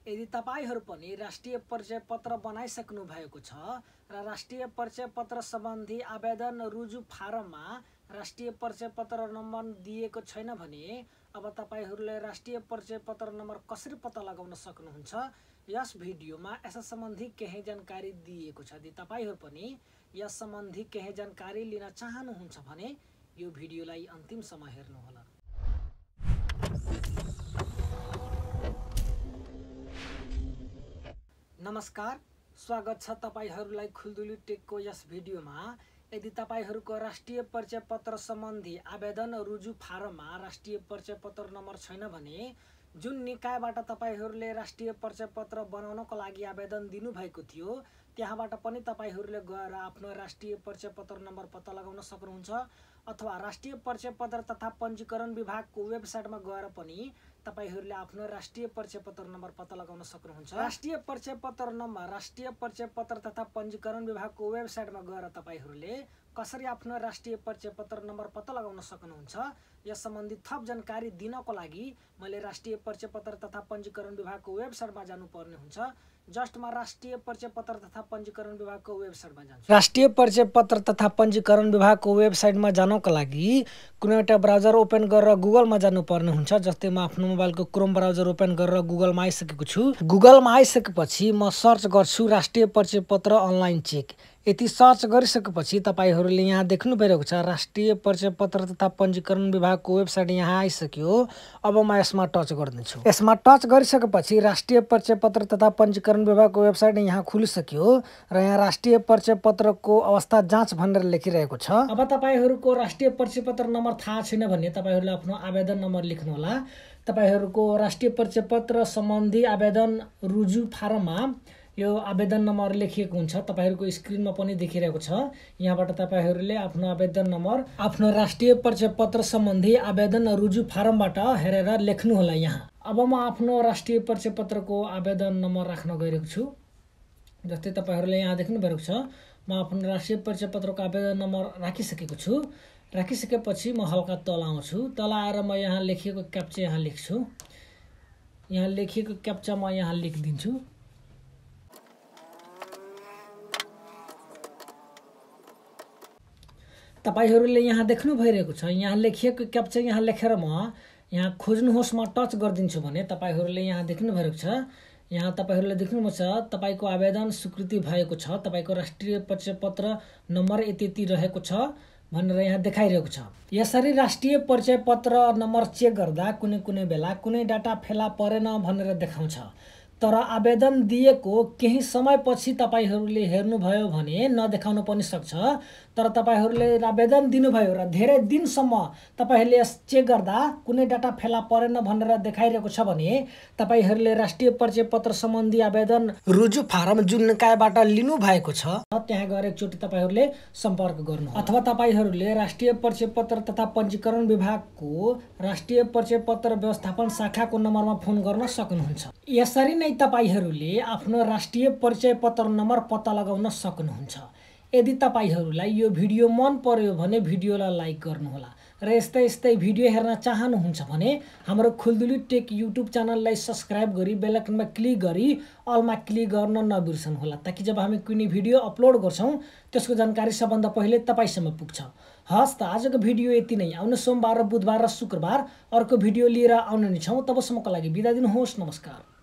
यदि तपाईहरु पनि राष्ट्रिय परिचय पत्र बनाइसक्नु भएको छ र राष्ट्रिय परिचय पत्र सम्बन्धी आवेदन रुजु फारममा राष्ट्रिय परिचय पत्र नम्बर दिएको छैन भने अब तपाईहरुले राष्ट्रिय परिचय पत्र नम्बर कसरी पत्ता लगाउन सक्नुहुन्छ। यस भिडियोमा यस सम्बन्धी केही जानकारी दिएको छ। यदि तपाईहरु पनि यस सम्बन्धी केही जानकारी लिन चाहनुहुन्छ भने यो भिडियोलाई अन्तिमसम्म हेर्नुहोला। नमस्कार, स्वागत छ तपाईहरुलाई खुल्दुली टेकको यस भिडियोमा। यदि तपाईहरुको राष्ट्रिय परिचय पत्र सम्बन्धी आवेदन रुजु फारममा राष्ट्रिय परिचय पत्र नम्बर छैन भने जुन निकायबाट तपाईहरुले राष्ट्रिय परिचय पत्र बनाउनको लागि आवेदन दिनु भएको थियो त्यहाँबाट पनि तपाईहरुले गएर आफ्नो राष्ट्रिय परिचय पत्र नम्बर पत्ता लगाउन सक्नुहुन्छ, अथवा राष्ट्रिय परिचय पत्र तथा पञ्जीकरण विभागको वेबसाइटमा गएर पनि तपाईहरुले आफ्नो राष्ट्रिय परिचय पत्र नम्बर पत्ता लगाउन सक्नुहुन्छ। राष्ट्रिय परिचय पत्र नम्बर राष्ट्रिय परिचय पत्र तथा पञ्जीकरण विभागको वेबसाइटमा गएर तपाईहरुले कसरी आफ्नो राष्ट्रिय परिचय पत्र नम्बर पत्ता लगाउन सक्नुहुन्छ, यस सम्बन्धी थप जानकारी दिनको लागि मैले राष्ट्रिय परिचय पत्र तथा पञ्जीकरण विभागको वेबसाइटमा जानुपर्ने हुन्छ। जस्ट म राष्ट्रिय परिचय पत्र तथा पञ्जीकरण विभागको वेबसाइटमा जान्छु। राष्ट्रिय परिचय पत्र तथा पञ्जीकरण विभागको वेबसाइटमा जानको लागि कुनै एउटा ब्राउजर ओपन गरेर गुगलमा जानुपर्ने हुन्छ। जस्तै म आफ्नो मोबाइलको क्रोम ब्राउजर ओपन गरेर गुगलमा आइसकेको छु। गुगलमा आइसकेपछि म सर्च गर्छु राष्ट्रिय परिचय पत्र अनलाइन चेक। यति सर्च गरिसकेपछि तपाईहरुले यहाँ देख्नु भइरहेको छ राष्ट्रिय परिचय पत्र तथा पञ्जीकरण विभागको वेबसाइट यहाँ आइसक्यो। अब म यसमा टच गर्दैछु। यसमा टच गरिसकेपछि राष्ट्रिय परिचय पत्र तथा पञ्जीकरण विभागको वेबसाइट यहाँ खुलिसक्यो र यहाँ राष्ट्रिय परिचय पत्रको अवस्था जाँच भनेर लेखिरहेको छ। अब तपाईहरुको राष्ट्रिय परिचय पत्र नम्बर थाहा छैन भने तपाईहरुले आफ्नो आवेदन नम्बर लेख्नु होला। तपाईहरुको राष्ट्रिय परिचय पत्र सम्बन्धी आवेदन रुजु फारममा यो आवेदन नम्बर लेखिएको हुन्छ। तपाईहरुको स्क्रिनमा पनि देखिरहेको छ। यहाँबाट तपाईहरुले आफ्नो आवेदन नम्बर आफ्नो राष्ट्रिय परिचय पत्र सम्बन्धी आवेदन रुजु फारमबाट हेरेर लेख्नु होला यहाँ। अब म आफ्नो राष्ट्रिय परिचय पत्रको आवेदन नम्बर राख्न गइरहेको छु। जस्तै तपाईहरुले यहाँ देख्नु भएको छ म आफ्नो राष्ट्रिय परिचय पत्रको आवेदन नम्बर राखिसकेको छु। राखिसकेपछि म हल्का तल आउँछु। तल आएर म यहाँ लेखिएको क्याप्चा यहाँ लेख्छु। यहाँ लेखिएको क्याप्चा म यहाँ लेखिदिन्छु। तपाईहरुले यहाँ देख्नु भइरहेको छ यहाँ लेखिएको क्याप्चा यहाँ लेखेर म यहाँ खोज्नुहोस्मा टच गरिदिन्छु भने तपाईहरुले यहाँ देख्नु भइरहेको छ। यहाँ तपाईहरुले देख्नुभएको छ तपाईको आवेदन स्वीकृति भएको छ, तपाईको राष्ट्रिय परिचय पत्र नम्बर यति रहेको छ भनेर यहाँ देखाइरहेको छ। यसरी राष्ट्रिय परिचय पत्र नम्बर चेक गर्दा कुनै बेला कुनै डाटा फेला परेन भनेर देखाउँछ। तर आवेदन दिएको केही समयपछि तपाईहरुले हेर्नुभयो भने नदेखाउन पनि सक्छ। तर तपाईहरुले आवेदन दिनुभयो र धेरै दिनसम्म तपाईहरुले चेक गर्दा कुनै डाटा फेला परेन भनेर देखाइरहेको छ भने तपाईहरुले राष्ट्रिय परिचय पत्र सम्बन्धी आवेदन रुजु फारम जुन निकायबाट लिनु भएको छ त्यहाँ गएर एकचोटि तपाईहरुले सम्पर्क गर्नु, अथवा तपाईहरुले राष्ट्रिय परिचय पत्र तथा पञ्जीकरण विभागको राष्ट्रिय परिचय पत्र व्यवस्थापन शाखाको नम्बरमा फोन गर्न सक्नुहुन्छ। यसरी नै तपाईहरुले आफ्नो राष्ट्रिय परिचय पत्र नम्बर पत्ता लगाउन सक्नुहुन्छ। यदि तपाईहरुलाई यो भिडियो मन पर्यो भने भिडियोलाई लाइक गर्नुहोला र यस्तै भिडियो हेर्न चाहनुहुन्छ भने हाम्रो खुल्दुली टेक युट्युब च्यानललाई सब्स्क्राइब गरी बेल आइकनमा क्लिक गरी अलमा क्लिक गर्न नबिर्सनुहोला, ताकि जब हामी कुनै भिडियो अपलोड गर्छौं त्यसको जानकारी सबभन्दा पहिले तपाईसम्म पुग्छ। हस् त आजको भिडियो यति नै। आउने सोमबार र बुधबार र शुक्रबार अर्को भिडियो लिएर आउने नै छौं। तबसम्मको लागि बिदा दिनुहोस्। नमस्कार।